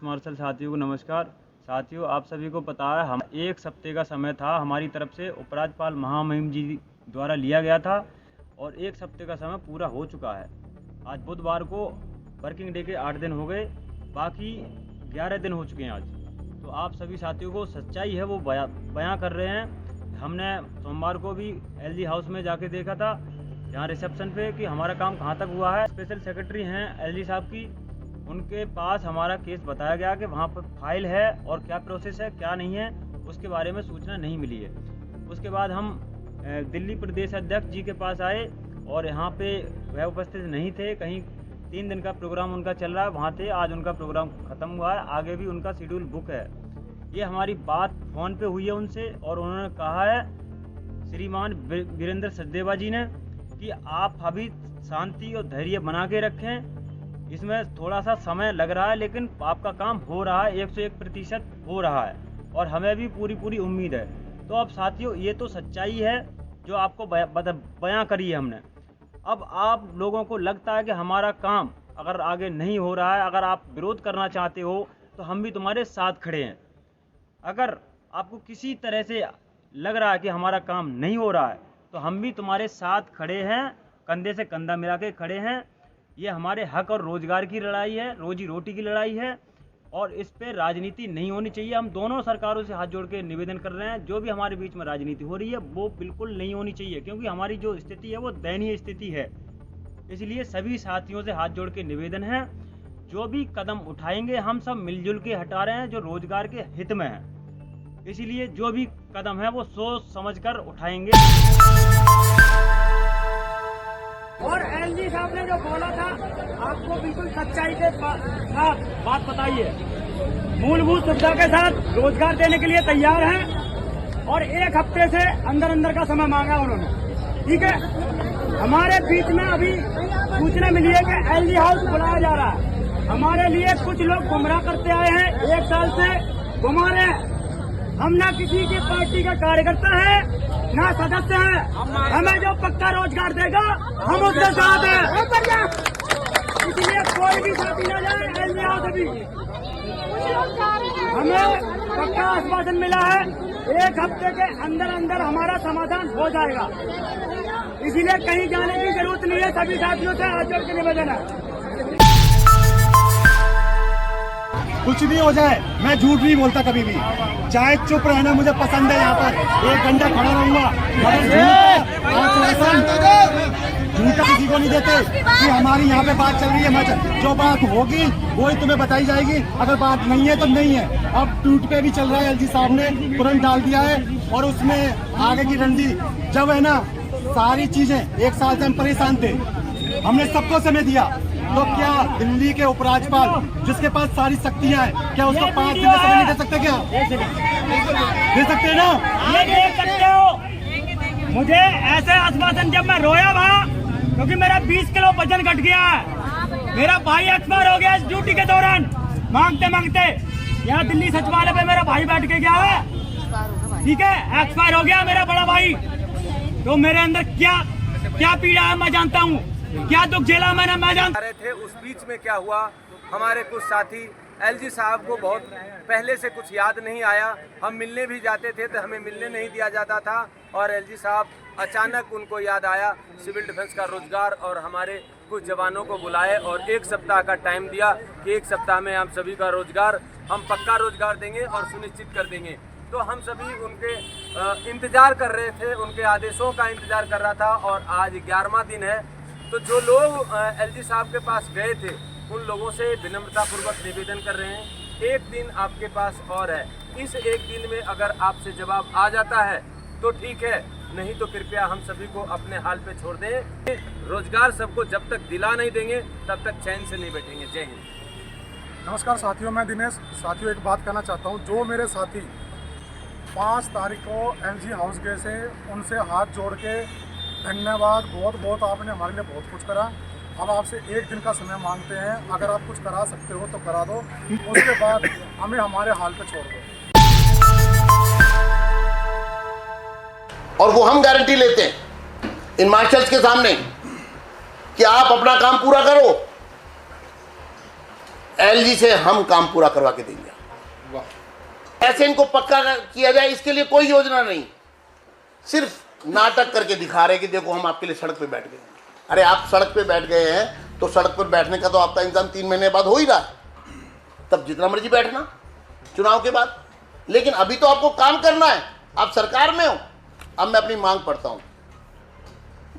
Martial साथियों को नमस्कार। साथियों, आप सभी को पता है हम एक हफ्ते का समय था हमारी तरफ से उपराज्यपाल महामहिम जी द्वारा लिया गया था और एक हफ्ते का समय पूरा हो चुका है। आज बुधवार को वर्किंग डे के 8 दिन हो गए, बाकी 11 दिन हो चुके हैं आज। तो आप सभी साथियों को सच्चाई है वो बयां कर रहे हैं। हमने सोमवार को भी LG हाउस में जाके देखा था, यहाँ रिसेप्शन पे, कि हमारा काम कहाँ तक हुआ है। स्पेशल सेक्रेटरी हैं LG साहब की, उनके पास हमारा केस बताया गया कि वहाँ पर फाइल है और क्या प्रोसेस है क्या नहीं है उसके बारे में सूचना नहीं मिली है। उसके बाद हम दिल्ली प्रदेश अध्यक्ष जी के पास आए और यहाँ पे वह उपस्थित नहीं थे, कहीं 3 दिन का प्रोग्राम उनका चल रहा है, वहाँ थे। आज उनका प्रोग्राम ख़त्म हुआ है, आगे भी उनका शेड्यूल बुक है। ये हमारी बात फ़ोन पे हुई है उनसे और उन्होंने कहा है श्रीमान वीरेंद्र सचदेवा जी ने कि आप अभी शांति और धैर्य बना के रखें, इसमें थोड़ा सा समय लग रहा है लेकिन आपका काम हो रहा है, 101% हो रहा है और हमें भी पूरी उम्मीद है। तो अब साथियों, ये तो सच्चाई है जो आपको बयां करी है हमने। अब आप लोगों को लगता है कि हमारा काम अगर आगे नहीं हो रहा है, अगर आप विरोध करना चाहते हो तो हम भी तुम्हारे साथ खड़े हैं। अगर आपको किसी तरह से लग रहा है कि हमारा काम नहीं हो रहा है तो हम भी तुम्हारे साथ खड़े हैं, कंधे से कंधा मिला के खड़े हैं। ये हमारे हक और रोजगार की लड़ाई है, रोजी रोटी की लड़ाई है और इस पे राजनीति नहीं होनी चाहिए। हम दोनों सरकारों से हाथ जोड़ के निवेदन कर रहे हैं, जो भी हमारे बीच में राजनीति हो रही है वो बिल्कुल नहीं होनी चाहिए, क्योंकि हमारी जो स्थिति है वो दयनीय स्थिति है। इसलिए सभी साथियों से हाथ जोड़ के निवेदन है, जो भी कदम उठाएंगे हम सब मिलजुल के हटा रहे हैं जो रोजगार के हित में है। इसलिए जो भी कदम है वो सोच समझ कर उठाएंगे। और LG साहब ने जो बोला था आपको बिल्कुल सच्चाई के साथ बात बताइए। मूलभूत सुविधा के साथ रोजगार देने के लिए तैयार हैं और 1 हफ्ते से अंदर का समय मांगा उन्होंने, ठीक है। हमारे बीच में अभी सूचना मिली है कि LG हाउस बुलाया जा रहा है। हमारे लिए कुछ लोग गुमराह करते आए हैं, 1 साल से घुमा रहे हैं। हम ना किसी की पार्टी का कार्यकर्ता है ना सदस्य है, हमें जो पक्का रोजगार देगा हम उसके साथ हैं। इसलिए कोई भी साथी न जाए LG हाउस। अभी हमें पक्का आश्वासन मिला है 1 हफ्ते के अंदर हमारा समाधान हो जाएगा, इसीलिए कहीं जाने की जरूरत नहीं है। सभी साथियों से हाथ जोड़ के निवेदन है, कुछ भी हो जाए मैं झूठ नहीं बोलता कभी भी, चाहे चुप रहना मुझे पसंद है। यहाँ पर 1 घंटा खड़ा रहूंगा, झूठा किसी को नहीं देते कि हमारी यहाँ पे बात चल रही है। जो बात होगी वही तुम्हें बताई जाएगी, अगर बात नहीं है तो नहीं है। अब ट्वीट पे भी चल रहा है, LG साहब ने तुरंत डाल दिया है और उसमें आगे की रणनीति जब है ना, सारी चीजें 1 साल से हम परेशान थे, हमने सबको समय दिया, तो क्या दिल्ली के उपराज्यपाल जिसके पास सारी शक्तियां हैं, क्या उसको 5 दिन का समय नहीं दे सकते? क्या दे सकते हैं ना? ये देख सकते हो। मुझे ऐसे आश्वासन जब मैं रोया वहाँ, क्योंकि मेरा 20 किलो वजन घट गया है। मेरा भाई एक्सपायर हो गया इस ड्यूटी के दौरान, मांगते यहाँ दिल्ली सचिवालय पे मेरा भाई बैठ के गया है, ठीक है, एक्सपायर हो गया मेरा बड़ा भाई। तो मेरे अंदर क्या पीड़ा है मैं जानता हूँ, क्या दुख झेला मैंने मैं जानता रहे थे। उस बीच में क्या हुआ, हमारे कुछ साथी LG साहब को बहुत पहले से कुछ याद नहीं आया। हम मिलने भी जाते थे तो हमें मिलने नहीं दिया जाता था और LG साहब अचानक उनको याद आया सिविल डिफेंस का रोजगार, और हमारे कुछ जवानों को बुलाए और 1 सप्ताह का टाइम दिया कि 1 सप्ताह में हम सभी का रोजगार, हम पक्का रोजगार देंगे और सुनिश्चित कर देंगे। तो हम सभी उनके इंतजार कर रहे थे, उनके आदेशों का इंतजार कर रहा था और आज 11वां दिन है। तो जो लोग LG साहब के पास गए थे उन लोगों से विनम्रतापूर्वक निवेदन कर रहे हैं, 1 दिन आपके पास और है। इस 1 दिन में अगर आपसे जवाब आ जाता है तो ठीक है, नहीं तो कृपया हम सभी को अपने हाल पे छोड़ दें। रोजगार सबको जब तक दिला नहीं देंगे तब तक चैन से नहीं बैठेंगे। जय हिंद। नमस्कार साथियों, मैं दिनेश। साथियों, एक बात कहना चाहता हूँ, जो मेरे साथी 5 तारीख को LG हाउस गए थे उनसे हाथ जोड़ के धन्यवाद, बहुत आपने हमारे लिए बहुत कुछ करा। हम आपसे 1 दिन का समय मांगते हैं, अगर आप कुछ करा सकते हो तो करा दो, उसके बाद हमें हमारे हाल पे छोड़ दो। और वो हम गारंटी लेते हैं इन मार्शल्स के सामने कि आप अपना काम पूरा करो। एलजी से हम काम पूरा करवा के देंगे। ऐसे इनको पक्का किया जाए, इसके लिए कोई योजना नहीं, सिर्फ नाटक करके दिखा रहे कि देखो हम आपके लिए सड़क पे बैठ गए। अरे आप सड़क पे बैठ गए हैं तो सड़क पर बैठने का तो आपका इंतजाम 3 महीने बाद हो ही रहा है, तब जितना मर्जी बैठना चुनाव के बाद, लेकिन अभी तो आपको काम करना है, आप सरकार में हो। अब मैं अपनी मांग पढ़ता हूं,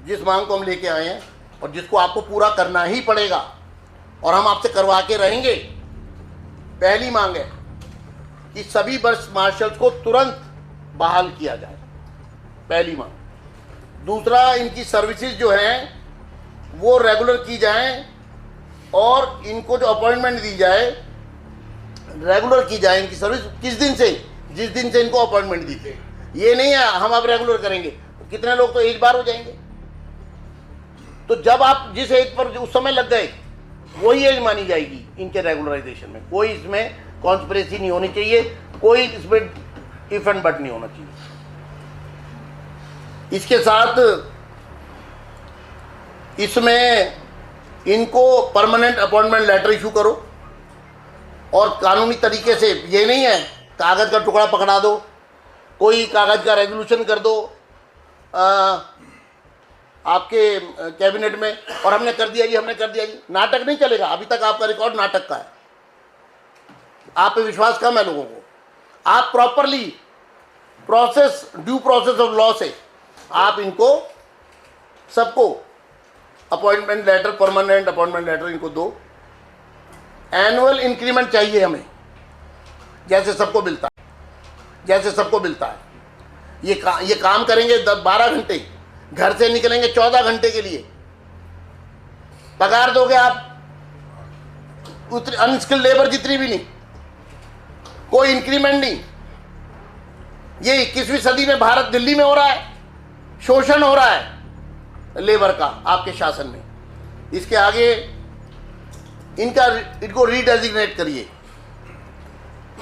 जिस मांग को हम लेके आए हैं और जिसको आपको पूरा करना ही पड़ेगा और हम आपसे करवा के रहेंगे। पहली मांग है कि सभी वरिष्ठ मार्शल्स को तुरंत बहाल किया जाए, पहली मांग। दूसरा, इनकी सर्विसेज जो हैं वो रेगुलर की जाएं और इनको जो अपॉइंटमेंट दी जाए रेगुलर की जाए। इनकी सर्विस किस दिन से, जिस दिन से इनको अपॉइंटमेंट दी थी, ये नहीं है हम अब रेगुलर करेंगे। कितने लोग तो एक बार हो जाएंगे, तो जब आप जिस एज पर उस समय लग गए वही एज मानी जाएगी इनके रेगुलराइजेशन में। कोई इसमें कॉन्स्पिरेसी नहीं होनी चाहिए, कोई इसमें इफ एंड बट नहीं होना चाहिए। इसके साथ इसमें इनको परमानेंट अपॉइंटमेंट लेटर इशू करो और कानूनी तरीके से, ये नहीं है कागज़ का टुकड़ा पकड़ा दो, कोई कागज़ का रेजोल्यूशन कर दो आपके कैबिनेट में और हमने कर दिया जी, हमने कर दिया जी। नाटक नहीं चलेगा। अभी तक आपका रिकॉर्ड नाटक का है, आप पे विश्वास कम है लोगों को। आप properly process, due process of law से आप इनको सबको appointment letter, permanent appointment letter इनको दो। एनुअल इंक्रीमेंट चाहिए हमें, जैसे सबको मिलता है, जैसे सबको मिलता है। ये काम करेंगे 12 घंटे, घर से निकलेंगे 14 घंटे के लिए, पगार दोगे आप उतनी अनस्किल्ड लेबर जितनी भी नहीं, कोई इंक्रीमेंट नहीं। ये 21वीं सदी में भारत, दिल्ली में हो रहा है, शोषण हो रहा है लेबर का आपके शासन में। इसके आगे इनको रीडेजिग्नेट करिए,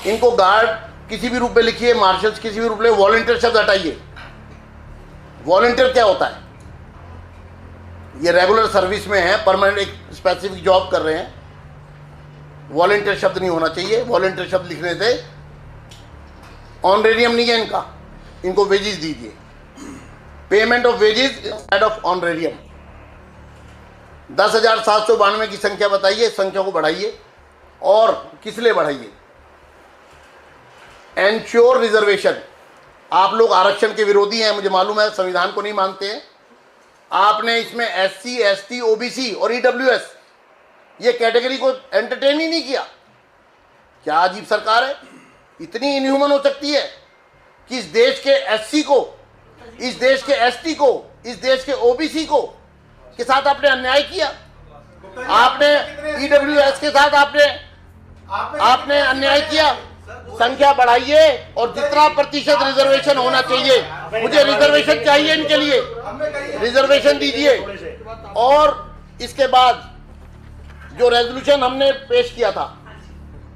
इनको गार्ड किसी भी रूप में लिखिए, मार्शल्स किसी भी रूप में, वॉलंटियर शब्द हटाइए। वॉलंटियर क्या होता है? ये रेगुलर सर्विस में है, परमानेंट एक स्पेसिफिक जॉब कर रहे हैं, वॉलंटियर शब्द नहीं होना चाहिए। वॉलंटियर शब्द लिखने से ऑनरेरियम नहीं है इनका, इनको वेजेस दीजिए, payment of wages instead of honorarium. 10,792 की संख्या बताइए, संख्या को बढ़ाइए। और किस लिए बढ़ाइए? Ensure reservation. आप लोग आरक्षण के विरोधी हैं, मुझे मालूम है, संविधान को नहीं मानते हैं। आपने इसमें SC, ST, OBC और EWS ये कैटेगरी को एंटरटेन ही नहीं किया। क्या अजीब सरकार है, इतनी इनह्यूमन हो सकती है कि इस देश के SC को, इस देश के ST को, इस देश के OBC को के साथ आपने अन्याय किया। आपने EWS के साथ आपने अन्याय किया। संख्या बढ़ाइए और जितना प्रतिशत रिजर्वेशन होना चाहिए, मुझे रिजर्वेशन चाहिए इनके लिए, रिजर्वेशन दीजिए। और इसके बाद जो रेजोल्यूशन हमने पेश किया था,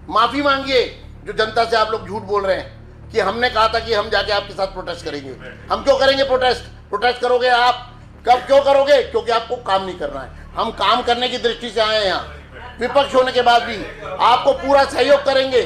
माफी मांगिए जो जनता से आप लोग झूठ बोल रहे हैं कि हमने कहा था कि हम जाके आपके साथ प्रोटेस्ट करेंगे। हम क्यों करेंगे प्रोटेस्ट? प्रोटेस्ट करोगे आप, कब क्यों करोगे? क्योंकि आपको काम नहीं करना है। हम काम करने की दृष्टि से आए हैं यहाँ, विपक्ष होने के बाद भी आपको पूरा सहयोग करेंगे।